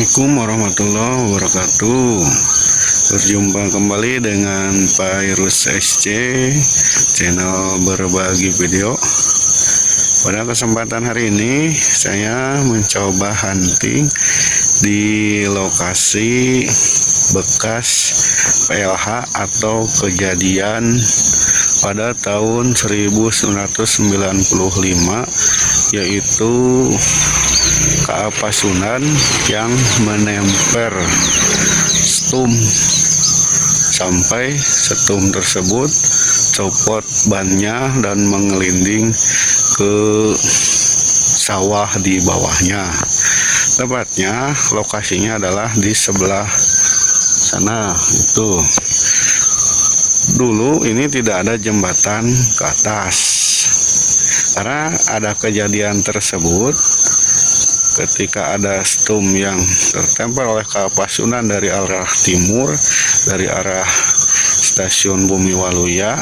Assalamualaikum warahmatullahi wabarakatuh. Berjumpa kembali dengan Pak Irus SC, channel berbagi video. Pada kesempatan hari ini saya mencoba hunting di lokasi bekas PLH atau kejadian pada tahun 1995, yaitu KA Pasundan yang menemper stum sampai stum tersebut copot bannya dan mengelinding ke sawah di bawahnya. Tepatnya lokasinya adalah di sebelah sana. Itu dulu ini tidak ada jembatan ke atas. Karena ada kejadian tersebut, ketika ada stum yang tertempel oleh KA Pasundan dari arah timur, dari arah stasiun Bumi Waluya,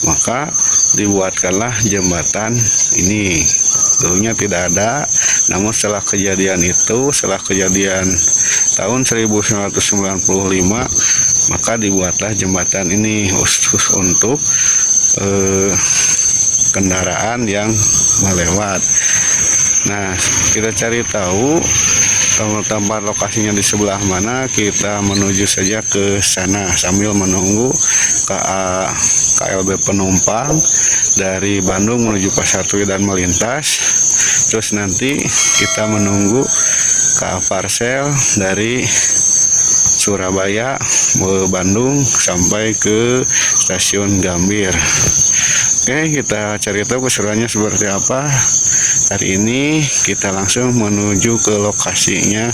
maka dibuatkanlah jembatan ini. Dulunya tidak ada, namun setelah kejadian itu, setelah kejadian tahun 1995, maka dibuatlah jembatan ini khusus untuk kendaraan yang melewat. Nah, kita cari tahu tempat lokasinya di sebelah mana. Kita menuju saja ke sana sambil menunggu KLB penumpang dari Bandung menuju Pasar Turi dan melintas. Terus nanti kita menunggu KA Parsel dari Surabaya ke Bandung sampai ke stasiun Gambir. Oke, kita cari tahu keseruannya seperti apa. Hari ini kita langsung menuju ke lokasinya,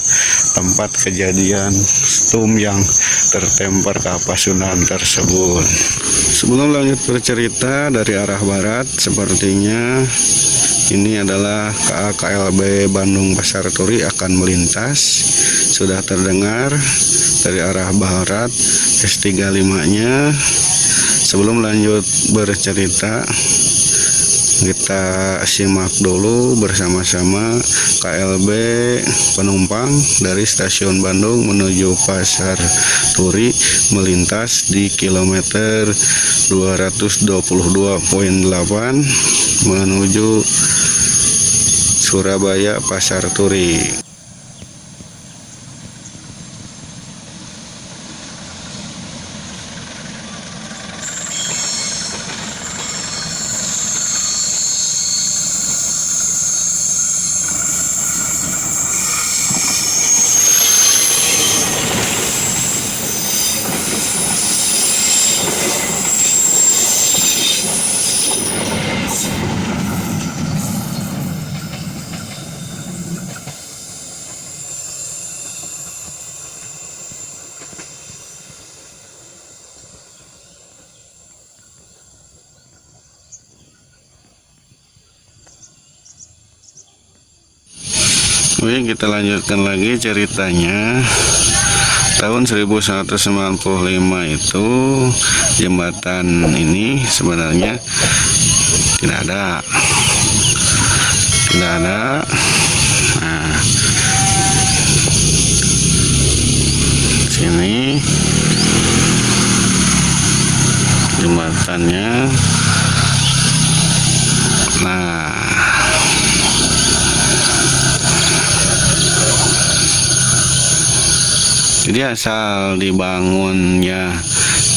tempat kejadian stum yang tertemper KA Pasundan tersebut. Sebelum lanjut bercerita, dari arah barat sepertinya ini adalah KA KLB Bandung Pasar Turi akan melintas. Sudah terdengar dari arah barat S35-nya. Sebelum lanjut bercerita, kita simak dulu bersama-sama KLB penumpang dari stasiun Bandung menuju Pasar Turi melintas di kilometer 222.8 menuju Surabaya Pasar Turi. Oke, kita lanjutkan lagi ceritanya. Tahun 1995 itu jembatan ini sebenarnya tidak ada. Nah, sini jembatannya. Nah, jadi asal dibangunnya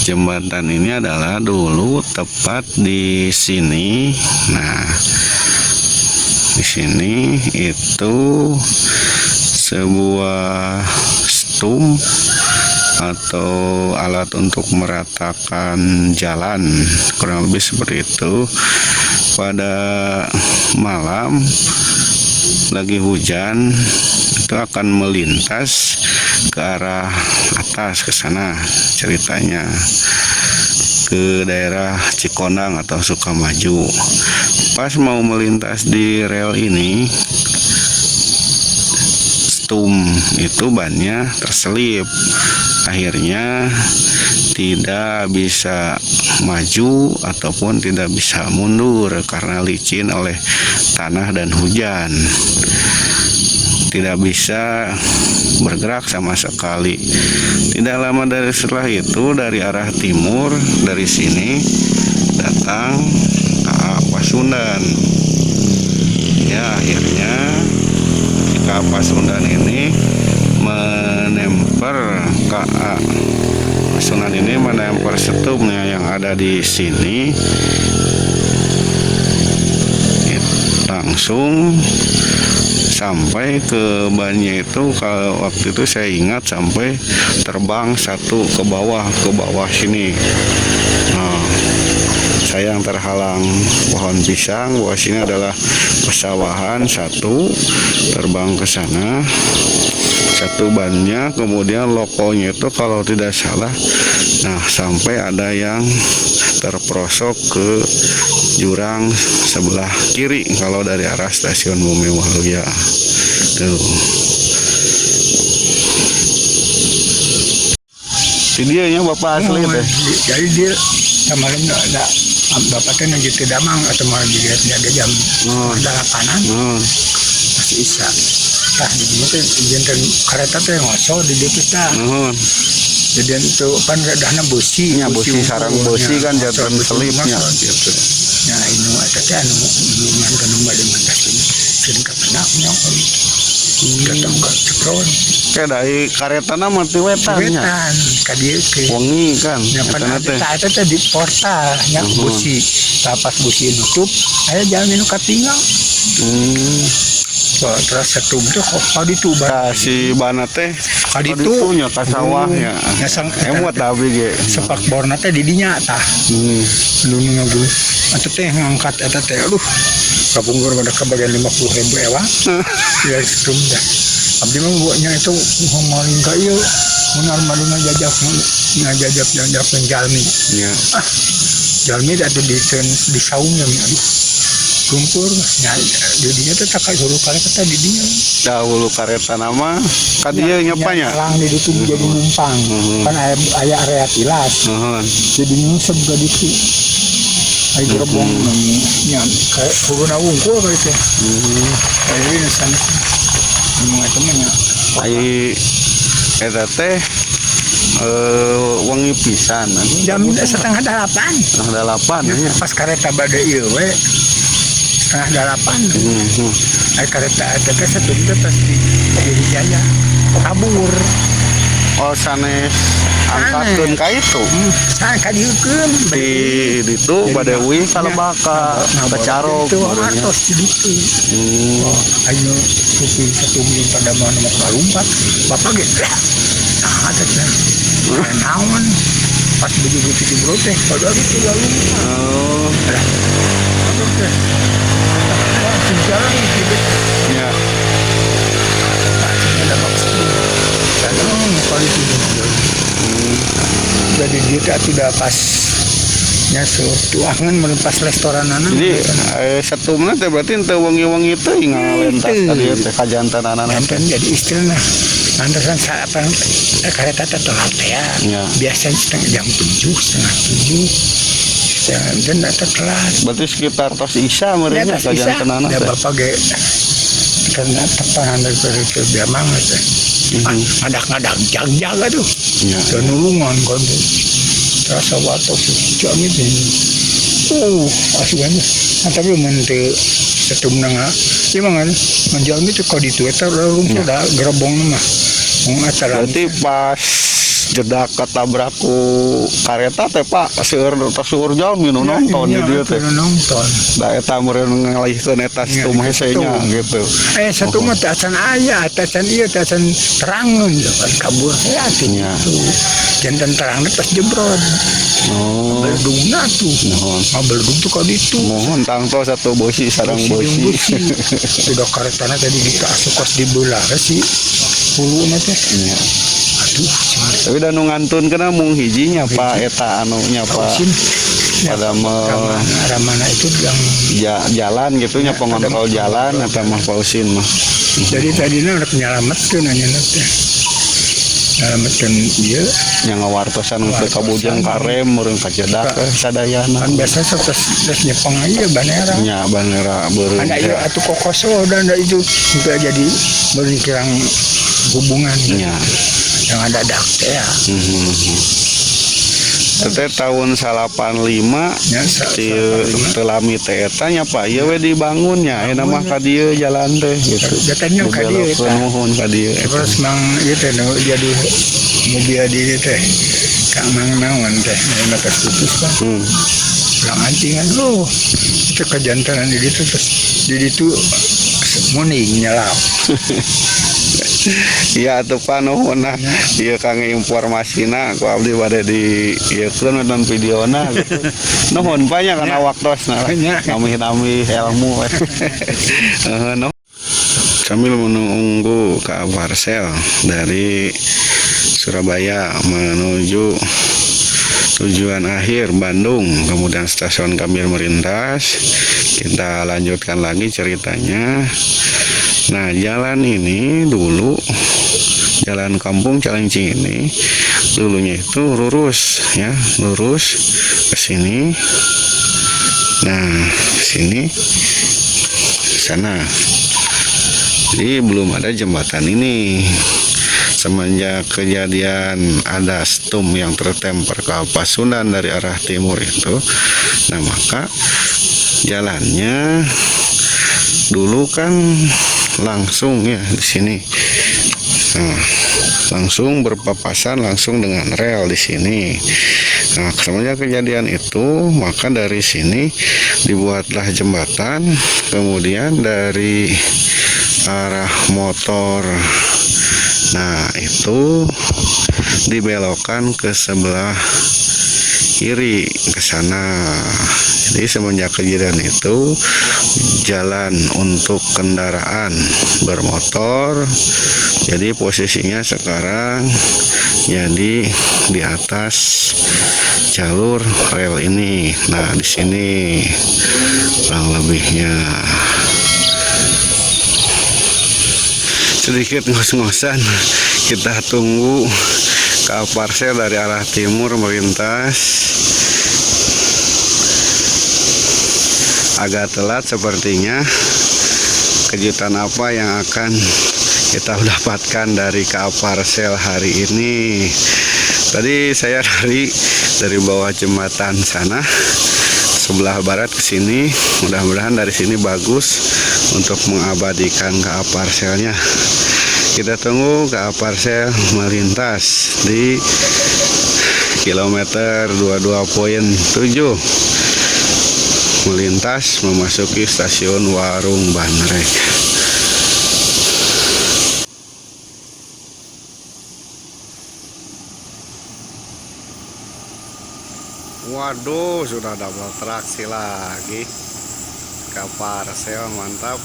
jembatan ini adalah dulu tepat di sini. Nah, di sini itu sebuah stum atau alat untuk meratakan jalan, kurang lebih seperti itu. Pada malam lagi hujan, itu akan melintas ke arah atas, ke sana ceritanya, ke daerah Cikondang atau Sukamaju. Pas mau melintas di rel ini, stum itu bannya terselip, akhirnya tidak bisa maju ataupun tidak bisa mundur karena licin oleh tanah dan hujan. tidak bisa bergerak sama sekali. Tidak lama setelah itu dari arah timur dari sini datang KA Pasundan. Ya, akhirnya si KA Pasundan ini menemper KA Pasundan ini menemper setumnya yang ada di sini, langsung sampai ke bannya itu. Kalau waktu itu saya ingat sampai terbang satu ke bawah sini. Nah, saya yang terhalang pohon pisang, bahwa sini adalah pesawahan, satu terbang ke sana, satu bannya, kemudian lokonya itu kalau tidak salah, nah sampai ada yang terperosok ke jurang sebelah kiri kalau dari arah stasiun Bumi Waluya. Tuh. Videonya Bapak asli teh. Jadi dia kemarin ada Bapak teh gitu damang atau mau dilihat dia jam 8-an masih isya. Tah di dieu teh janten kareta teh ngosol di dieu teh tah. Jadi itu kan dahna besi. Nya besi sarang besi kan janten selipnya gitu. Nah ini eta teh anu ngan kana bade mantas ini. Sering kapenak nyong. Datang ke Cekron. Kayak dari kareta nama ti wetan nya. Wetan ka dieu ke. Wangi kan. Nya pan eta teh di portal nya besi. Pas besi nutup aya jalan nu katinggal. Terus satu itu kok di tuh si bana teh di itu nya ka sawahnya emot tapi ge sepak borna teh di dinya tah dulu ngagu atuh teh ngangkat eta teh aduh kapunggur pada kebagian 50.000 ewa ya itu dah abdi mah buatnya itu ngomongin ka ieu mun armaduna jajak penjalmi nya jalmi atuh di saungnya aduh kumpul jadinya tuh tak suruh kareta didinya dahulu kareta nama kan dia nyapanya lang di itu jadi numpang kan aya area tilas jadi nyusep ke ditu ai gerbong nya kayak kuruna wungkul kayak itu ai ini sana mau temennya ai eta teh wangi pisan jam 7:30 ya pas kareta bade ieu we 7:30 ai kareta eta satu itu pasti jadi jaya kabur sanes angkatkeun ka itu sanes ka dieukeun di ditu badewi kalebaka kecarog atos di ditu ayo supir satu minggu pada mau kalumpat bapak ge ada teh naon pas begitu bro teh padahal itu lalu jalan gitu ya ada maksud kali itu jadi dia sudah pas nya tuangan melepas restoran anak jadi satumna teh berarti teu wangi-wangi teh ngalentas tadi teh ka jantanana teh jadi istilahna lantasan apa kareta teh telat ya biasanya jam 7:30 dan datang telat. Berarti sekitar tos isya mereka kajian tenana. Ya bapak ge karena tepahan dari ke biamang teh. Ngadak-ngadak jag-jag aduh. Dan nulungan kon tuh. Terasa watok jam itu. Asuhannya. Tapi mente setumna ieu mah menjalmi teh ka ditu eta rumput da gerbong mah. Berarti pas jedak ketabrak ku kareta teh Pak seueur jam nu nonton di dieu teh nonton da eta meureun ngalihkeun eta satum hesenya gitu satu mah teh acan aya atasan ieu teh acan terangeun kabur atunya janten terang pas jebrod beldungna tuh beldung tuh ka ditu mohon tangto satu bosi sareng bosi sudah karetana tadi dikasukos dibelah si puluna teh tapi udah ngantun kena mung hijinya Pak eta anu nya Pak pada ramana itu yang jalan gitu nya pengontrol jalan atau mah pausin mah jadi tadinya udah penyelamat tuh nanya teh nyelamakeun ieu yang ngawartosan ke kabujang karem meureun kajedak sadayana kan biasa geus nyepeng ieu banera nya banera beureun ada ieu atuh kokoso dan ada itu juga jadi beureun kirang hubungan nya yang ada dak teh ya. Teh tahun 85 Ya, ti telami teh eta nya Pak ieu we dibangunnya aya mah ka dieu jalan teh gitu. Datangnya ka dieu eta. Nuhun ka dieu. Terus mang ieu teh jadi mobil di teh. Kang mang naon teh aya ka putus Pak. Lang antingan itu kejantanan di ditu terus di ditu muning nyalap. Iya atuh Pak nuhunna ieu kang informasina ku abdi bade di ieukeun nonton videona gitu. Nuhun Pak nya kana waktosna. Nami-nami ilmu. Sambil menunggu ka parcel dari Surabaya menuju tujuan akhir Bandung, kemudian stasiun Gambir melintas, kita lanjutkan lagi ceritanya. Nah, jalan ini dulu jalan kampung Calincing ini dulunya itu lurus ya, lurus ke sini. Nah, ke sini ke sana. Jadi belum ada jembatan ini. Semenjak kejadian ada stum yang tertemper ke Pasundan dari arah timur itu, nah maka jalannya dulu kan langsung ya di sini, nah, langsung berpapasan langsung dengan rel di sini. Nah, semenjak kejadian itu, maka dari sini dibuatlah jembatan, kemudian dari arah motor, nah itu dibelokkan ke sebelah kiri ke sana. Jadi semenjak kejadian itu jalan untuk kendaraan bermotor, jadi posisinya sekarang jadi di atas jalur rel ini. Nah di sini kurang lebihnya. Sedikit ngos-ngosan, kita tunggu ka parcel dari arah timur melintas. Agak telat sepertinya. Kejutan apa yang akan kita dapatkan dari ka parcel hari ini? Tadi saya dari bawah jembatan sana sebelah barat ke sini. Mudah-mudahan dari sini bagus untuk mengabadikan ka parselnya. Kita tunggu ka parcel melintas di kilometer 22.7 melintas memasuki stasiun Warung Banrek. Waduh, sudah double traksi lagi ke parcel, mantap.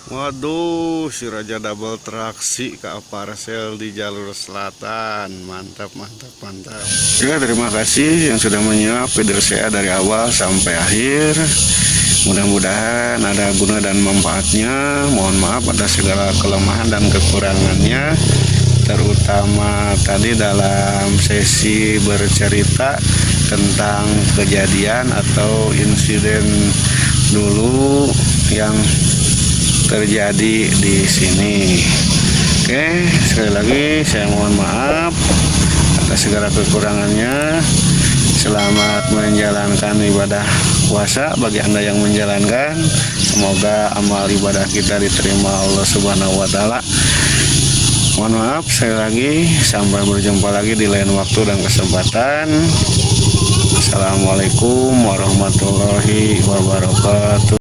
Waduh, si Raja double traksi ke parcel di jalur selatan. Mantap, mantap, mantap. Ya, terima kasih yang sudah menyimak video saya dari awal sampai akhir. Mudah-mudahan ada guna dan manfaatnya. Mohon maaf atas segala kelemahan dan kekurangannya, terutama tadi dalam sesi bercerita tentang kejadian atau insiden dulu yang terjadi di sini. Oke, sekali lagi saya mohon maaf atas segala kekurangannya. Selamat menjalankan ibadah puasa bagi Anda yang menjalankan. Semoga amal ibadah kita diterima Allah Subhanahu wa taala. Mohon maaf sekali lagi, sampai berjumpa lagi di lain waktu dan kesempatan. Assalamualaikum warahmatullahi wabarakatuh.